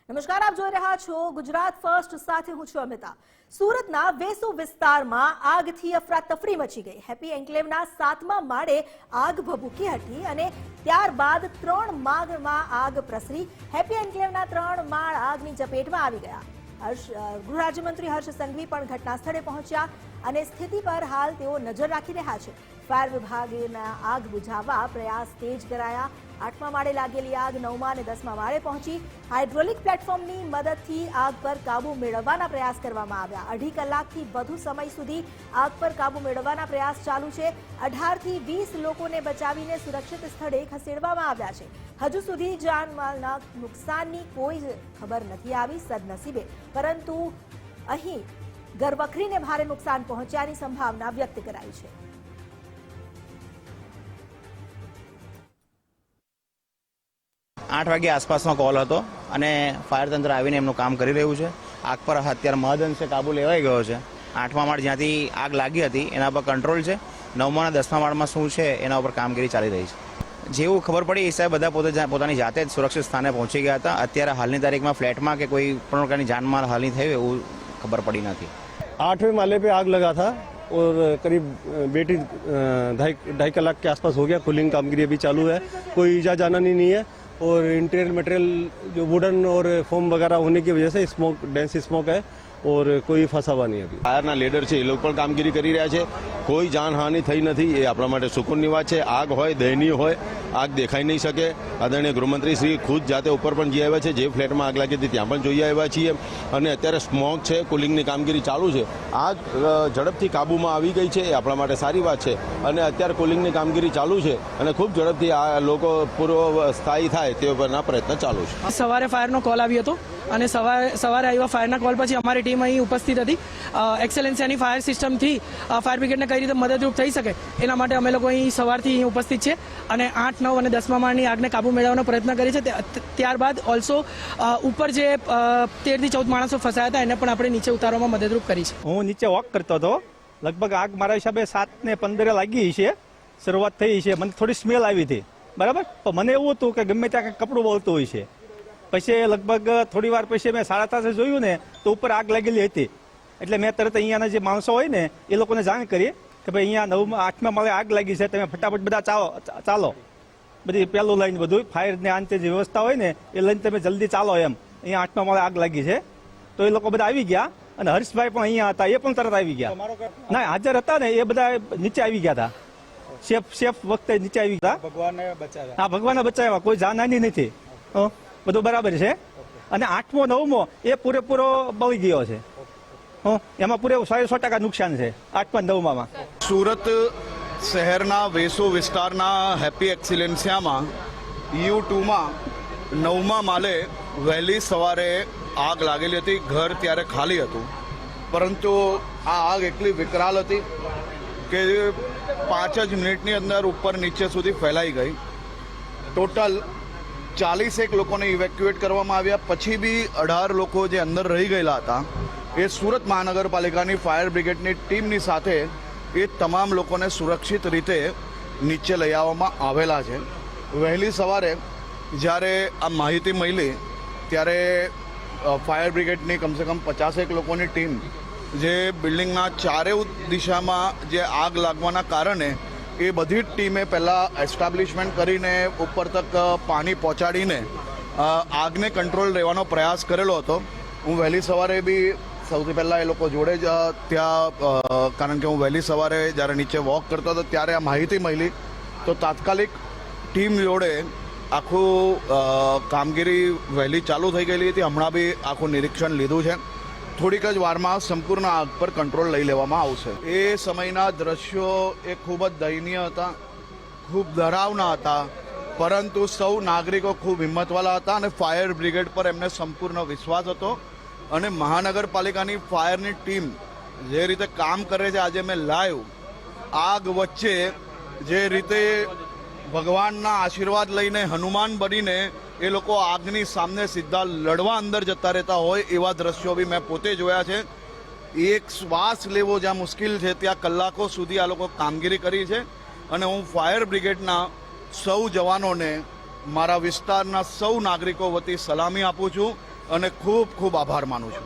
નમસ્કાર, આપ જોઈ રહ્યા છો ગુજરાત ફર્સ્ટ સાથે હું છું અમિતા। સુરતના વેસુ વિસ્તારમાં આગથી અફરાતફરી મચી ગઈ। હેપી એન્ક્લેવના 7મા માળે આગ ભભૂકી હતી અને ત્યારબાદ 3 માળમાં આગ પ્રસરી। હેપી એન્ક્લેવના 3 માળ આગની ઝપેટમાં આવી ગયા। ગૃહ રાજ્યમંત્રી હર્ષ સંઘવી પણ ઘટના સ્થળે પહોંચ્યા અને સ્થિતિ પર હાલ તેઓ નજર રાખી રહ્યા છે। ફાયર વિભાગના આગ બુઝાવવા પ્રયાસ તેજ કરાયા। 8મા માળે લાગેલી આગ 9મા અને 10મા માળે પહોંચી। હાઇડ્રોલિક પ્લેટફોર્મની મદદથી આગ પર કાબુ મેળવવાના પ્રયાસ કરવામાં આવ્યા। 2.5 કલાકથી વધુ સમય સુધી આગ પર કાબુ મેળવવાના પ્રયાસ ચાલુ છે। 18 થી 20 લોકોને બચાવીને સુરક્ષિત સ્થળે ખસેડવામાં આવ્યા છે। હજુ સુધી જાનમાલના નુકસાનની કોઈ ખબર નથી આવી સદનસીબે, પરંતુ અહીં ઘરવખરીને ભારે નુકસાન પહોંચ્યાની સંભાવના વ્યક્ત કરાઈ છે। आठ वागे आसपासનો કોલ હતો અને ફાયર તંત્ર આવીને એમનું કામ કરી રહ્યું છે। આગ પર અત્યારે મહદઅંશે કાબુ લેવાઈ ગયો છે। 8મા માળ જ્યાંથી આગ લાગી હતી એના પર કંટ્રોલ છે। 9મા અને 10મા માળમાં શું છે એના ઉપર કામગીરી ચાલી રહી છે। જેવું ખબર પડી એ સાહેબ બધા પોતાની જાતે જ સુરક્ષિત સ્થાને પહોંચી ગયા હતા। અત્યારે હાલની તારીખમાં ફ્લેટમાં કે કોઈ પણ પ્રકારની જાનમાલ હાલની થઈ એવું ખબર પડી નથી। 8वें माले पे आग लगा था और करीब 2.5 कलाक के आसपास हो गया। कूलिंग कामगिरी अभी चालू है, कोई ईजा जाना नहीं है और इंटीरियर मटेरियल जो वुडन और फोम वगैरह होने की वजह से स्मोक डेंस स्मोक है और कोई फंसा हुआ नहीं। अभी ફાયરના લીડર છે એ લોકો પણ કામગીરી કરી રહ્યા છે। કોઈ જાનહાનિ થઈ નથી, એ આપણા માટે સુકૂનની વાત છે। આગ હોય દયનીય હોય, આગ દેખાઈ નહીં શકે। આદરણીય ગૃહમંત્રી શ્રી ખુદ જાતે ઉપર પણ જઈ આવ્યા છે। જે ફ્લેટમાં આગ લાગી હતી ત્યાં પણ જોઈ આવ્યા છીએ અને અત્યારે સ્મોક છે, કુલિંગની કામગીરી ચાલુ છે। આગ ઝડપથી કાબૂમાં આવી ગઈ છે, એ આપણા માટે સારી વાત છે અને અત્યારે કુલિંગની કામગીરી ચાલુ છે અને ખૂબ ઝડપથી આ લોકો પૂર્વ સ્થાયી થાય તે પરના પ્રયત્ન ચાલુ છે। સવારે ફાયરનો કોલ આવ્યો હતો અને સવારે આવ્યા ફાયરના કોલ પછી અમારી ટીમ અહીં ઉપસ્થિત હતી। એક્સેલન્સિયાની ફાયર સિસ્ટમથી ફાયર બ્રિગેડને કઈ રીતે મદદરૂપ થઈ શકે એના માટે અમે લોકો અહીં સવારથી અહીં ઉપસ્થિત છે અને 8, 9 અને 10મા માળની આગને કાબુ મેળવવાનો પ્રયત્ન કરીએ છીએ। ત્યારબાદ ઓલ્સો ઉપર જે 13 થી 14 માણસો ફસાયા હતા એને પણ આપણે નીચે ઉતારવામાં મદદરૂપ કરી છે। હું નીચે વોક કરતો હતો, લગભગ આગ મારા હિસાબે 7:15 લાગી છે, શરૂઆત થઈ છે। મને થોડી સ્મેલ આવી હતી, બરાબર, પણ મને એવું હતું કે ગમે ત્યાં કંઈક કપડું બળતું હોય છે। પછી લગભગ થોડી વાર પછી મેં 3:30 જોયું ને તો ઉપર આગ લાગેલી હતી, એટલે મેં તરત અહીંયાના જે માણસો હોય ને એ લોકોને જાણ કરી કે ભાઈ અહીંયા 9મા 8મા માળે આગ લાગી છે, તમે ફટાફટ બધા ચાલો, બધી પહેલું લઈને બધું ફાયરની અંતે જે વ્યવસ્થા હોય ને એ લઈને તમે જલ્દી ચાલો એમ। અહીંયા 8મા માળે આગ લાગી છે તો એ લોકો બધા આવી ગયા અને હર્ષભાઈ પણ અહીંયા હતા, એ પણ તરત આવી ગયા। ના, હાજર હતા ને એ બધા નીચે આવી ગયા હતા। શેફ વખતે નીચે આવી ગયા। ભગવાને બચાવ્યા। હા, ભગવાને બચાવ્યા, કોઈ જાનહાની નથી, બધું બરાબર છે। અને 8મો 9મો એ પૂરેપૂરો બળી ગયો છે, એમાં પૂરે 100% નુકસાન છે 8મા 9મામાં। સુરત શહેરના વેસુ વિસ્તારના હેપી એક્સિલેન્સિયામાં EU2માં 9મા માલે વહેલી સવારે આગ લાગેલી હતી। ઘર ત્યારે ખાલી હતું, પરંતુ આ આગ એટલી વિકરાલ હતી કે 5 જ મિનિટની અંદર ઉપર નીચે સુધી ફેલાઈ ગઈ। ટોટલ 41 લોકોને ઇવેક્યુએટ કરવામાં આવ્યા, પછી બી 18 લોકો જે અંદર રહી ગયેલા હતા એ સુરત મહાનગરપાલિકાની ફાયર બ્રિગેડની ટીમની સાથે એ તમામ લોકોને સુરક્ષિત રીતે નીચે લઈ આવવામાં આવેલા છે। વહેલી સવારે જ્યારે આ માહિતી મળી ત્યારે ફાયર બ્રિગેડની કમસે કમ 50 લોકોની ટીમ જે બિલ્ડિંગના ચારેય દિશામાં જે આગ લાગવાના કારણે એ બધી જ ટીમે પહેલાં એસ્ટાબ્લિશમેન્ટ કરીને ઉપર તક પાણી પહોંચાડીને આગને કંટ્રોલ રહેવાનો પ્રયાસ કરેલો હતો। હું વહેલી સવારે બી સૌથી પહેલાં એ લોકો જોડે જ ત્યાં, કારણ કે હું વહેલી સવારે જ્યારે નીચે વોક કરતો હતો ત્યારે આ માહિતી મળી તો તાત્કાલિક ટીમ જોડે આખું કામગીરી વહેલી ચાલુ થઈ ગયેલી હતી। હમણાં બી આખું નિરીક્ષણ લીધું છે। થોડીક જ વારમાં સંપૂર્ણ આગ પર કંટ્રોલ લઈ લેવામાં આવશે। એ સમયના દ્રશ્યો એ ખૂબ જ દયનીય હતા, ખૂબ ડરાવના હતા, પરંતુ સૌ નાગરિકો ખૂબ હિંમતવાળા હતા અને ફાયર બ્રિગેડ પર એમને સંપૂર્ણ વિશ્વાસ હતો અને મહાનગરપાલિકાની ફાયરની ટીમ જે રીતે કામ કરે છે, આજે મેં લાઈવ આગ વચ્ચે જે રીતે ભગવાનના આશીર્વાદ લઈને હનુમાન બનીને એ લોકો આગની સામે સીધા લડવા અંદર જતા રહેતા હોય એવા દ્રશ્યો બી મેં પોતે જોયા છે। એક શ્વાસ લેવો જ્યાં મુશ્કેલ છે ત્યાં કલાકો સુધી આ લોકો કામગીરી કરી છે અને હું ફાયર બ્રિગેડના સૌ જવાનોને મારા વિસ્તારના સૌ નાગરિકો વતી સલામી આપું છું અને ખૂબ ખૂબ આભાર માનું છું.